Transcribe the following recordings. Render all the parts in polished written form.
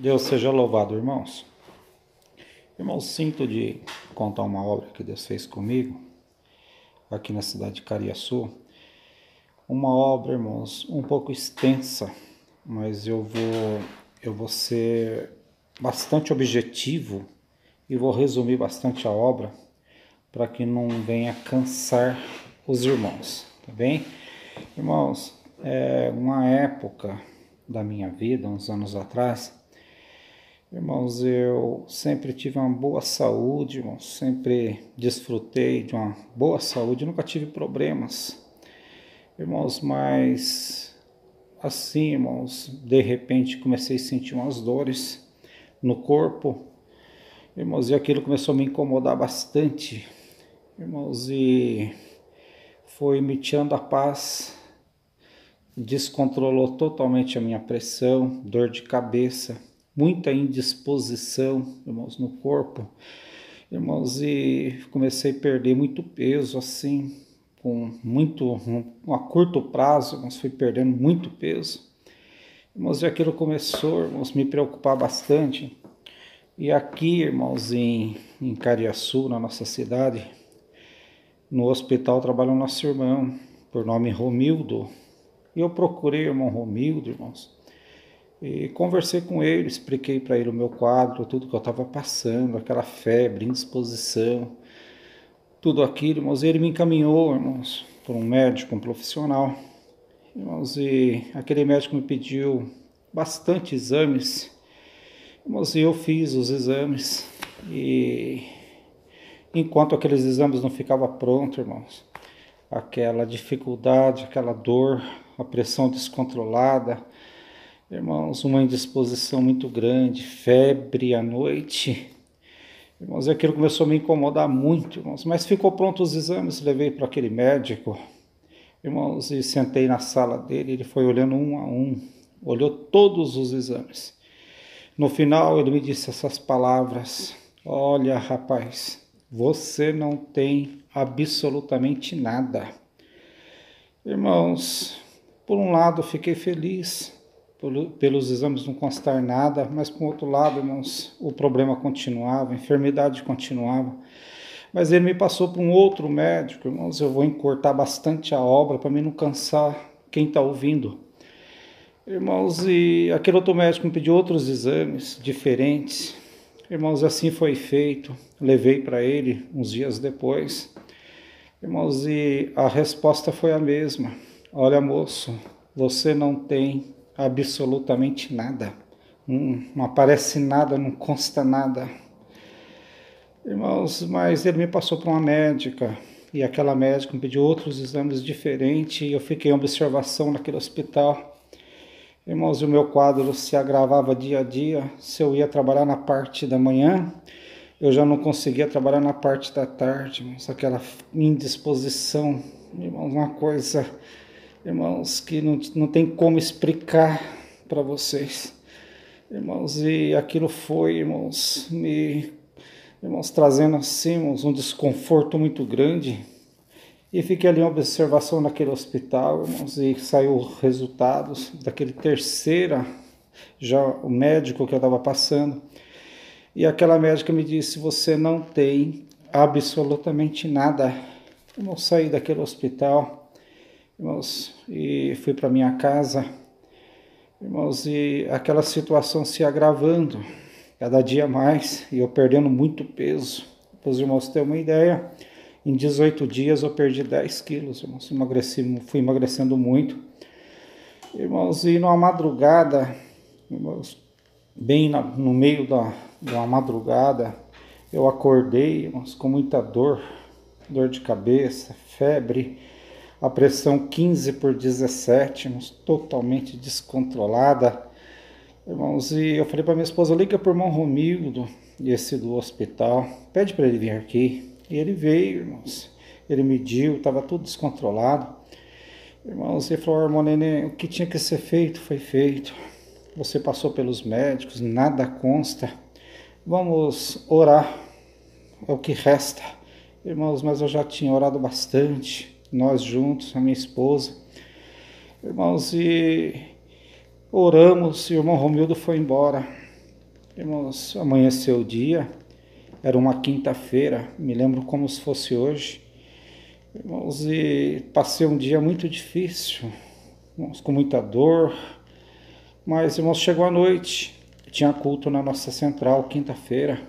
Deus seja louvado, irmãos. Irmãos, sinto de contar uma obra que Deus fez comigo, aqui na cidade de Cariaçu. Uma obra, irmãos, um pouco extensa, mas eu vou ser bastante objetivo e vou resumir bastante a obra para que não venha cansar os irmãos, tá bem? Irmãos, uma época da minha vida, uns anos atrás, irmãos, eu sempre tive uma boa saúde, irmãos, sempre desfrutei de uma boa saúde, nunca tive problemas, irmãos, mas assim, irmãos, de repente comecei a sentir umas dores no corpo, irmãos, e aquilo começou a me incomodar bastante, irmãos, e foi me tirando a paz, descontrolou totalmente a minha pressão, dor de cabeça, muita indisposição, irmãos, no corpo, irmãos, e comecei a perder muito peso, assim, a curto prazo, irmãos, fui perdendo muito peso, irmãos, e aquilo começou, irmãos, me preocupar bastante. E aqui, irmãos, em Cariaçu, na nossa cidade, no hospital trabalha o nosso irmão, por nome Romildo. E eu procurei o irmão Romildo, irmãos, e conversei com ele, expliquei para ele o meu quadro, tudo que eu estava passando, aquela febre, indisposição, tudo aquilo, irmãos, e ele me encaminhou, irmãos, por um médico, um profissional, irmãos, e aquele médico me pediu bastante exames, irmãos, e eu fiz os exames, e enquanto aqueles exames não ficavam prontos, irmãos, aquela dificuldade, aquela dor, a pressão descontrolada, irmãos, uma indisposição muito grande, febre à noite, irmãos, aquilo começou a me incomodar muito, irmãos, mas ficou pronto os exames, levei para aquele médico, irmãos, e sentei na sala dele, ele foi olhando um a um, olhou todos os exames. No final ele me disse essas palavras: olha, rapaz, você não tem absolutamente nada. Irmãos, por um lado fiquei feliz pelos exames não constar nada, mas por outro lado, irmãos, o problema continuava, a enfermidade continuava. Mas ele me passou para um outro médico, irmãos, eu vou encurtar bastante a obra para mim não cansar quem está ouvindo. Irmãos, e aquele outro médico me pediu outros exames diferentes. Irmãos, assim foi feito. Levei para ele uns dias depois. Irmãos, e a resposta foi a mesma. Olha, moço, você não tem absolutamente nada. Não aparece nada, não consta nada. Irmãos, mas ele me passou para uma médica. E aquela médica me pediu outros exames diferentes. E eu fiquei em observação naquele hospital. Irmãos, o meu quadro se agravava dia a dia. Se eu ia trabalhar na parte da manhã, eu já não conseguia trabalhar na parte da tarde, irmãos, aquela indisposição, irmãos, uma coisa, irmãos, que não tem como explicar para vocês, irmãos, e aquilo foi, irmãos, irmãos, trazendo assim, irmãos, um desconforto muito grande, e fiquei ali em observação naquele hospital, irmãos, e saiu resultados daquele terceira, já o médico que eu estava passando. E aquela médica me disse: você não tem absolutamente nada. Eu saí daquele hospital, irmãos, e fui para minha casa, irmãos, e aquela situação se agravando, cada dia mais, e eu perdendo muito peso. Para os irmãos terem uma ideia, em 18 dias eu perdi 10 quilos, irmãos, fui emagrecendo muito. Irmãos, e numa madrugada, irmãos, bem no meio da madrugada, eu acordei, irmãos, com muita dor de cabeça, febre, a pressão 15/17, irmãos, totalmente descontrolada, irmãos, e eu falei para minha esposa: liga para o irmão Romildo, esse do hospital, pede para ele vir aqui. E ele veio, irmãos, ele mediu, estava tudo descontrolado, irmãos, e falou: irmão Nenê, o que tinha que ser feito foi feito. Você passou pelos médicos, nada consta. Vamos orar, é o que resta. Irmãos, mas eu já tinha orado bastante, nós juntos, a minha esposa. Irmãos, e oramos, e o irmão Romildo foi embora. Irmãos, amanheceu o dia, era uma quinta-feira, me lembro como se fosse hoje. Irmãos, e passei um dia muito difícil, irmãos, com muita dor, mas, irmãos, chegou a noite, tinha culto na nossa central, quinta-feira.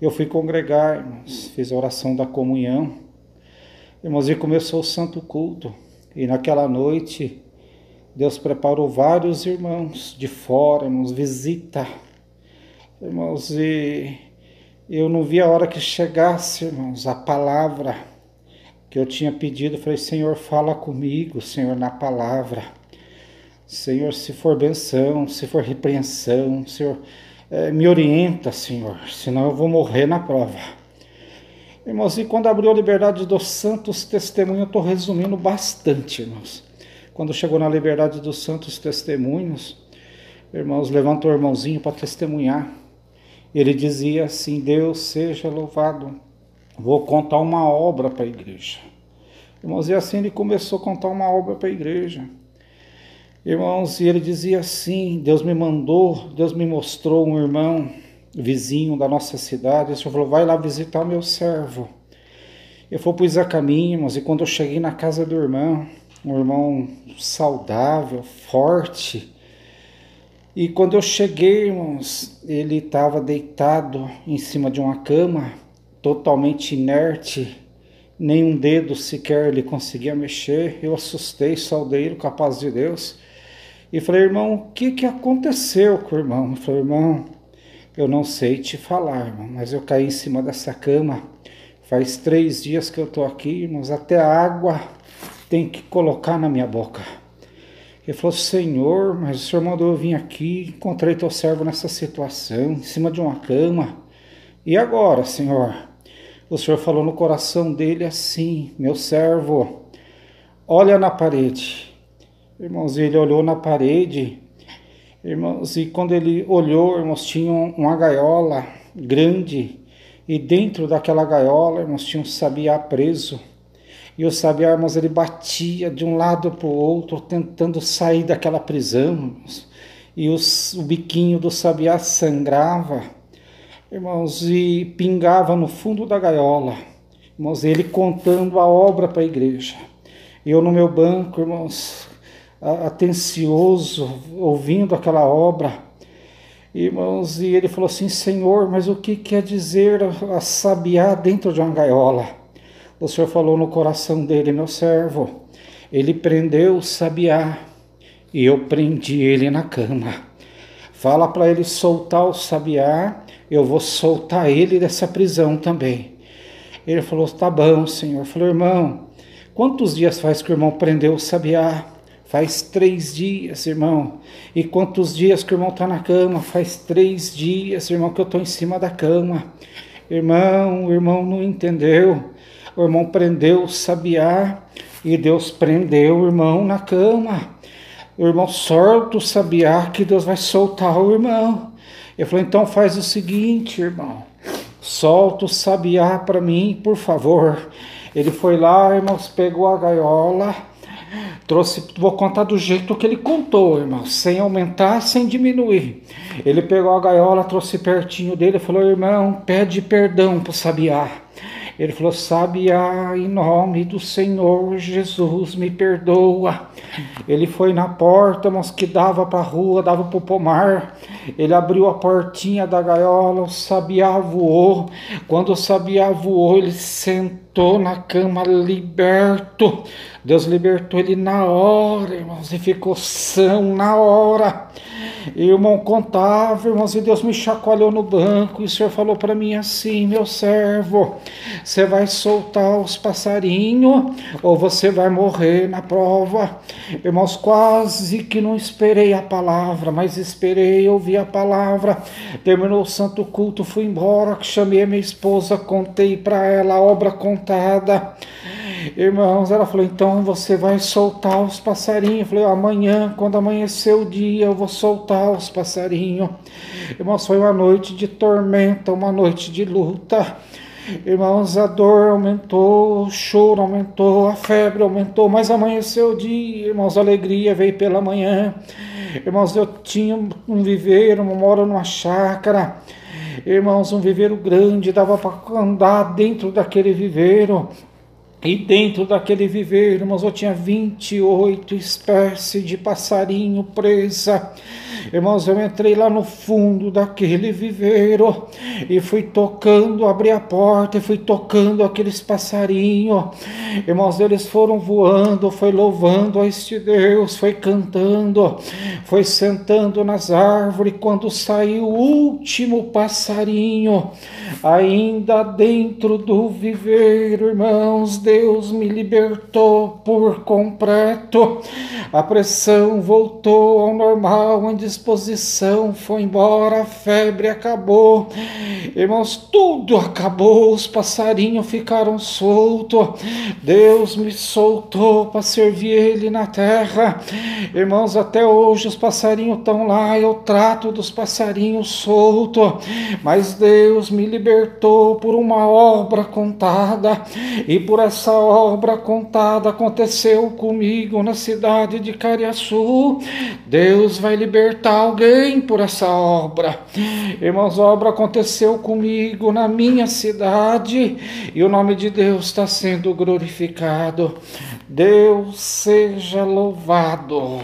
Eu fui congregar, irmãos, fiz a oração da comunhão, irmãos, e começou o santo culto. E naquela noite, Deus preparou vários irmãos de fora, irmãos, visita. Irmãos, e eu não vi a hora que chegasse, irmãos, a palavra que eu tinha pedido. Falei, Senhor, fala comigo, Senhor, na palavra. Senhor, se for benção, se for repreensão, Senhor, me orienta, Senhor, senão eu vou morrer na prova. Irmãos, e quando abriu a liberdade dos santos testemunhos, eu estou resumindo bastante, irmãos. Quando chegou na liberdade dos santos testemunhos, irmãos, levantou o irmãozinho para testemunhar. Ele dizia assim, Deus seja louvado, vou contar uma obra para a igreja. Irmãos, e assim ele começou a contar uma obra para a igreja. Irmãos, e ele dizia assim, Deus me mandou, Deus me mostrou um irmão, vizinho da nossa cidade. O Senhor falou, vai lá visitar o meu servo. Eu pus a caminho, irmãos, e quando eu cheguei na casa do irmão, um irmão saudável, forte, e quando eu cheguei, irmãos, ele estava deitado em cima de uma cama, totalmente inerte, nenhum dedo sequer ele conseguia mexer. Eu assustei, saudei ele com a paz de Deus, e falei, irmão, o que aconteceu com o irmão? Ele falou, irmão, eu não sei te falar, irmão, mas eu caí em cima dessa cama, faz 3 dias que eu estou aqui, irmãos, até a água tem que colocar na minha boca. Ele falou, Senhor, mas o Senhor mandou eu vir aqui, encontrei teu servo nessa situação, em cima de uma cama. E agora, Senhor? O Senhor falou no coração dele assim, meu servo, olha na parede. Irmãos, ele olhou na parede, irmãos, e quando ele olhou, irmãos, tinha uma gaiola grande, e dentro daquela gaiola, irmãos, tinha um sabiá preso. E o sabiá, irmãos, ele batia de um lado para o outro, tentando sair daquela prisão, irmãos. E o biquinho do sabiá sangrava, irmãos, e pingava no fundo da gaiola. Irmãos, ele contando a obra para a igreja. E eu no meu banco, irmãos, atencioso, ouvindo aquela obra. Irmãos, e ele falou assim, Senhor, mas o que quer dizer a sabiá dentro de uma gaiola? O Senhor falou no coração dele, meu servo, ele prendeu o sabiá e eu prendi ele na cama. Fala para ele soltar o sabiá, eu vou soltar ele dessa prisão também. Ele falou, tá bom, Senhor. Eu falei, irmão, quantos dias faz que o irmão prendeu o sabiá? Faz 3 dias, irmão. E quantos dias que o irmão está na cama? Faz 3 dias, irmão, que eu estou em cima da cama. Irmão, o irmão não entendeu. O irmão prendeu o sabiá e Deus prendeu o irmão na cama. O irmão solta o sabiá que Deus vai soltar o irmão. Ele falou, então faz o seguinte, irmão, solta o sabiá para mim, por favor. Ele foi lá, irmãos, pegou a gaiola, trouxe, vou contar do jeito que ele contou, irmão, sem aumentar, sem diminuir. Ele pegou a gaiola, trouxe pertinho dele e falou, irmão, pede perdão para o sabiá. Ele falou, sabiá, em nome do Senhor Jesus, me perdoa. Ele foi na porta, mas que dava para a rua, dava para o pomar. Ele abriu a portinha da gaiola, o sabiá voou. Quando o sabiá voou, ele sentou na cama liberto. Deus libertou ele na hora, irmãos, e ficou são na hora. E o irmão contava, irmãos, e Deus me chacoalhou no banco, e o Senhor falou para mim assim, meu servo, você vai soltar os passarinhos, ou você vai morrer na prova. Irmãos, quase que não esperei a palavra, mas esperei, ouvi a palavra. Terminou o santo culto, fui embora, chamei a minha esposa, contei para ela a obra contada. Irmãos, ela falou, então você vai soltar os passarinhos. Eu falei, amanhã, quando amanhecer o dia, eu vou soltar os passarinhos. Irmãos, foi uma noite de tormenta, uma noite de luta. Irmãos, a dor aumentou, o choro aumentou, a febre aumentou, mas amanheceu o dia, irmãos, a alegria veio pela manhã. Irmãos, eu tinha um viveiro, eu moro numa chácara. Irmãos, um viveiro grande, dava para andar dentro daquele viveiro. E dentro daquele viveiro, irmãos, eu tinha 28 espécies de passarinho presa. Irmãos, eu entrei lá no fundo daquele viveiro e fui tocando, abri a porta e fui tocando aqueles passarinhos. Irmãos, eles foram voando, foi louvando a este Deus, foi cantando, foi sentando nas árvores. Quando saiu o último passarinho, ainda dentro do viveiro, irmãos, Deus me libertou por completo. A pressão voltou ao normal, a indisposição foi embora, a febre acabou. Irmãos, tudo acabou, os passarinhos ficaram soltos. Deus me soltou para servir Ele na terra. Irmãos, até hoje os passarinhos estão lá, eu trato dos passarinhos soltos, mas Deus me libertou por uma obra contada, e por essa obra contada aconteceu comigo na cidade de Cariaçu. Deus vai libertar alguém por essa obra. Irmãos, a obra aconteceu comigo na minha cidade e o nome de Deus está sendo glorificado. Deus seja louvado.